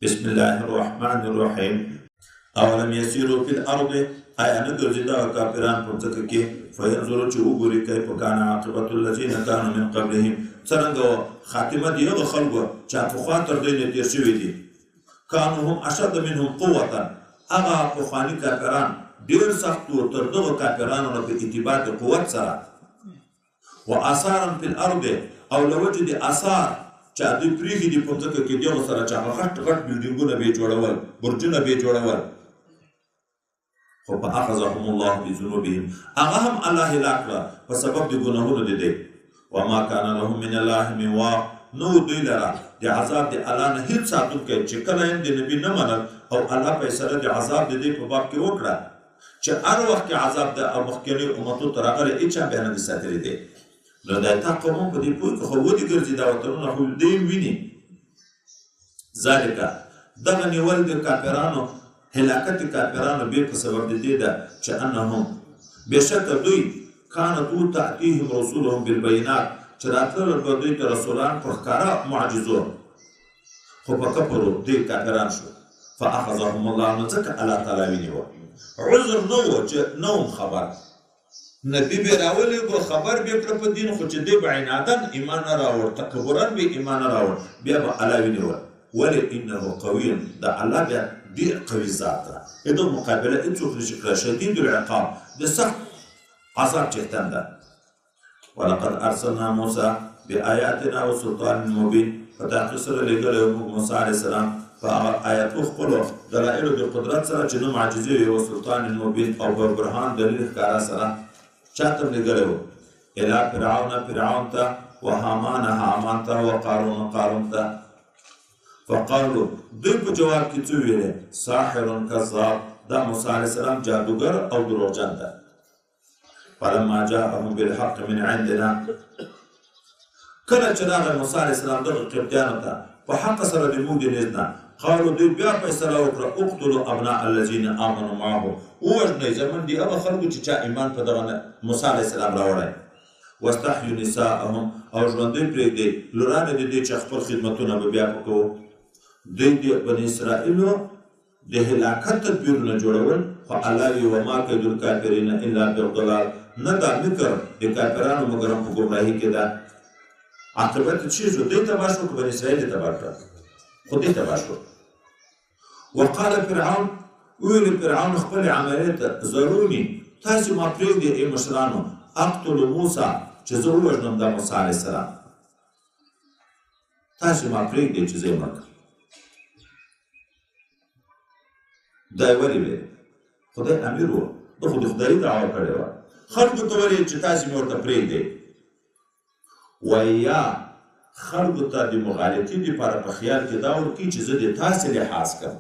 بسم الله الرحمن الرحیم. اولم یسیرو فی الارض، آیا نه ګرځي دغه کافران په ځمکه کې فینظروا چې وګوري کیف کان عاقبة الذین کانوا من قبلهم، څرنګه خاتمه د هغو خلکو چې پخوا تر دوی نه تېر شوي دي. کانوا هم اشد منهم قوة، هغه پخواني کافران ډېر سخت وو تر دغو کافرانو نه په اعتبار د قوت سره. و آثارا فی الارض، او له وجې د آثار چې دوی پرېښي دي په ځمکه کې دغو سره چې هغه غټ غټ بلډینګونه به یې جوړول، برجونه به یې جوړول. خو فاخذهم الله بذنوبهم، هغه هم الله هلاک کړه په سبب د ګناهونو د دوی. وما کان لهم من الله من واق، نو دوی لره د عذاب د الله نه هېڅ ساتونکی چې کله یې د نبي نه منل او الله فیصله د عذاب د دوی په باب کې وکړه چې هر وخت کې عذاب د مخکینیو امتو ته راغلی هېچا بیا نه دي ساتلی دی. نو د تا قوم په دې پوه که خو ودې ګرځي دا وطنونه خو دی ویني. ذالکه دغه نیول د کافرانو، هلاکت کافرانو بیا په سبب د دې ده چې انهم بېشکه دوی کانت تأتیهم رسولهم بالبینات، چې راتلل به دوی ته رسولان په ښکاره معجزو، خو په کفرو دوی کافران شو. فاخذهم الله، نو ځکه الله تعالی ونیوه. عذر نه و چې نه وم خبر، نبی به راولېږه خبر به کړه په دین، خو چې دی به عنادن ایمان نه راوړ، تکبرن به ایمان نه راوړ، بیا به الله ونیول. ولې انه قوي، د الله بیا ډېر قوي ذات ده، د ده مقابله هېڅوک نشي کړی. شدید العقاب، د سخت عذاب څښتن ده. ولقد ارسلنا موسی بآیاتنا وسلطان مبین، په تحقیق سره لېږلی موږ موسی علیه السلام په هغه آیاتو خپلو دلایلو د قدرت سره چې نه معجزې وي، وسلطان مبین، او په برهان دلیل ښکاره سره. چاته لېږلی و؟ الی فرعون، فرعون ته، و هامان، هامان ته، و قارون، قارون ته. فقالو، دوی په جواب کې څه ویلې؟ ساحر کذاب، دا موسی علیه السلام جادوګر او دروغجن ده. فلما جاءهم بالحق من عندنا، کله چې راغی موسی علیه السلام دغه قبطیانو ته په حق سره د موږ د نیز نه، قالو دوی بیا فیصله وکړه اقتلوا ابناء الذین آمنوا معه، ووژنئ زموږ دي هغه خلکو چې چا ایمان په دغه موسی علیه السلام راوړی. واستحیوا نساءهم، او ژوندی پرېږدئ لورانې د دې چې خپل خدمتونه به بیا کوو. دوی د بني اسرائیلو د هلاکت تدبیرونه جوړول، خو الله وی وما کید الکافرین الا فی ضلال، نه دا مکر د کافرانو مګر په ګمراهي کې ده. عاقبت چیز و دوی تباه شو که بني اسرائیل یې تباه کړه؟ خو دوی تباه شو. وقال فرعون، ویل فرعون خپل عملیې ته ضروري تاسې ما پرېږدئ ای مشرانو، اقتلو موسی، چې زه ووژنم دا موسی علیه السلام، تاسې ما پرېږدئ چې زه یې مړ کړم. دا یې ولې ویل؟ خدای امیر و، ده خو د خدایي دعوه کړې وه، خلکو ته ولې چې تاسې مې ورته پرېږدئ. ویا خلکو ته د مغالطې دپاره په خیال کې دا ورکړي چې زه د تاسې لحاظ کړم.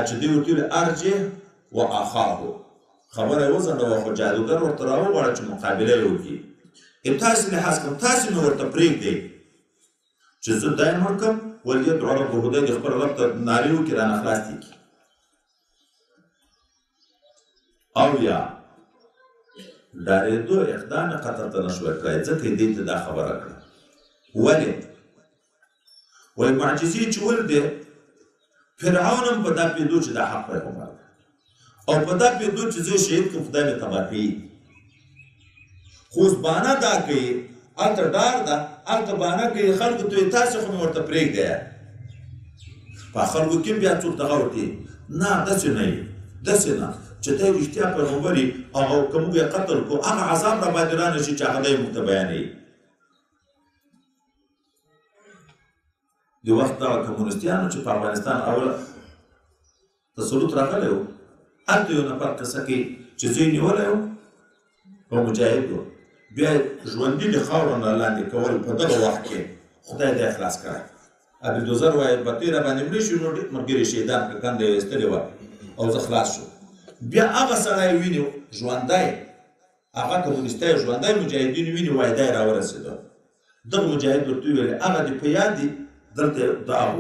چې دوی ورته ویل ارجع و اخاه، خبره یې وځنډوه، خو جادوګر ورته راوغواړه چې مقابله یې وکړي. تاسې لحاظ کړم، تاسې مې ورته پرېږدئ چې زه دا یې مړ کړم، وليدعو ربه، دی د خپل رب ته نارې وکړي رانه خلاص دي کړي. او یا ډارېدو اقدام یې قطع ته نه شوی کړی، ځکه یې دې ته دا خبره کړه. ولې؟ وایي معجزې چې ولدې فرعون هم په دا پوهېدو چې دا حق پیغمبر دی، او په دا پوهېدو چې زه شهید کړم خدای مې تباه کوي. خو اوس بهانه دا کوي، هلته ډار ده، هلته بهانه کوي خلکو ته، تاسې خو مې ورته پرېږدی. په خلکو کې بیا څوک دغه ورته نه، داسې نه یي، داسې نه چې ته یې رښتیا پیغمبر یې، او که موږ یې قتل کړو هغه عذاب را باندې را نه شي چې هغه دی موږ ته بیانوي. د وخت دغه کمونیستیانو چې په افغانستان اوله تسلط راغلی و، هلته یو نفر قصه کوي چې زوی نیولی و په مجاهد و، بیا ژوندي د خاورو نه لاندې کول په دغه وخت کې خدای دی خلاص کړی. ابوالدوزر وایي بتۍ را باندې مړې شو، نو ډېر ملګري شهیدان کړه، کنده یې ایستلې وه او زه خلاص شو. بیا هغه سړی ویني ژوندی، هغه کمونیستی ژوندی مجاهدین ویني، وایي دی راورسېده. دغه مجاهد ورته وویل هغه دې په یاد دي دلته دعا و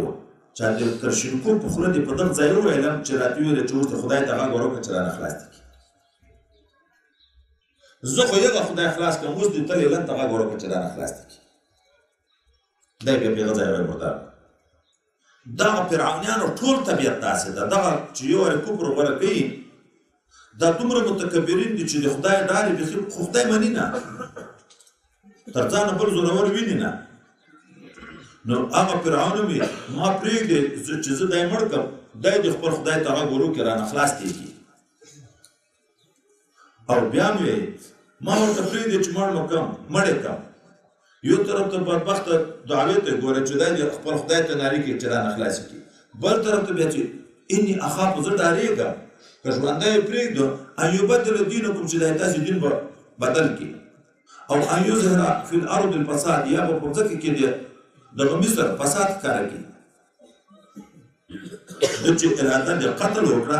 چې د کرشینکو په خوله دې په دغه ځای وویلم چې راته وویله چې اوس د خدای ته غږ ور وکړه چې رانه خلاص دي کړي. زه خو یې خدای خلاص کړم، اوس دې تل یې لن ته غږ ور وکړه چې رانه خلاص دي کړي. دی بیا په هغه ځای وایي مردار. دغه فرعونیانو ټول طبیعت داسې ده، دغه چې یو وارې کفر غوره کوي دا دومره متکبرین دي چې د خدای ډارې بیخي خو خدای مني نه، تر ځانه بل زورور ویني نه. نو هغه فرعون مې ما پرېږدې چې زه دی مړ کړم، دی د خپل خدای ته غږ ورو کړي رانه خلاص دې کړي. او بیا مې ما ورته پرېږدې چې مړ مو کړم، مړ یې کړم. یو طرف ته بدبخته دعوې ته ګوره چې دی د خپل خدای ته نارې کړي چې رانه خلاص کړي، بل طرف ته بیا چې اني اخاف زه ډارېږم که ژوندی یې پرېږدو ان یبدل دینکم چې دی تاسې دین به بدل کړي، او ان یظهر فی الارض الفساد یا به په ځمکه کې دغه مصر فساد ښکاره کړي. ده چې اراده د قتل وکړه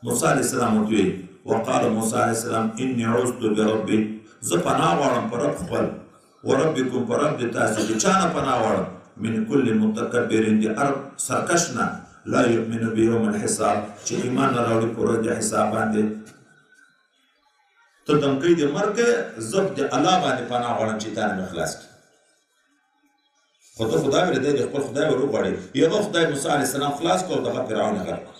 موسی علیه السلام ورته ویل وقال موسی علیه السلام انی عوذت بربي زه پناه غواړم په رب خپل وربکم په رب د تاسې د چا نه پناه غواړم من کل متکبرین د هر سرکش نه لا یؤمن بیوم الحساب چې ایمان نه راوړي په ورځ د حساب باندې. ته دمکۍ د مرګ زه د الله باندې پناه غواړم چې تا نه مې خلاص کړي. خو ته خدای ولې دی د خپل خدای ور وغواړې، یغه خدای موسی علیه السلام خلاص کړ او دغه فرعون یې غرق کړ.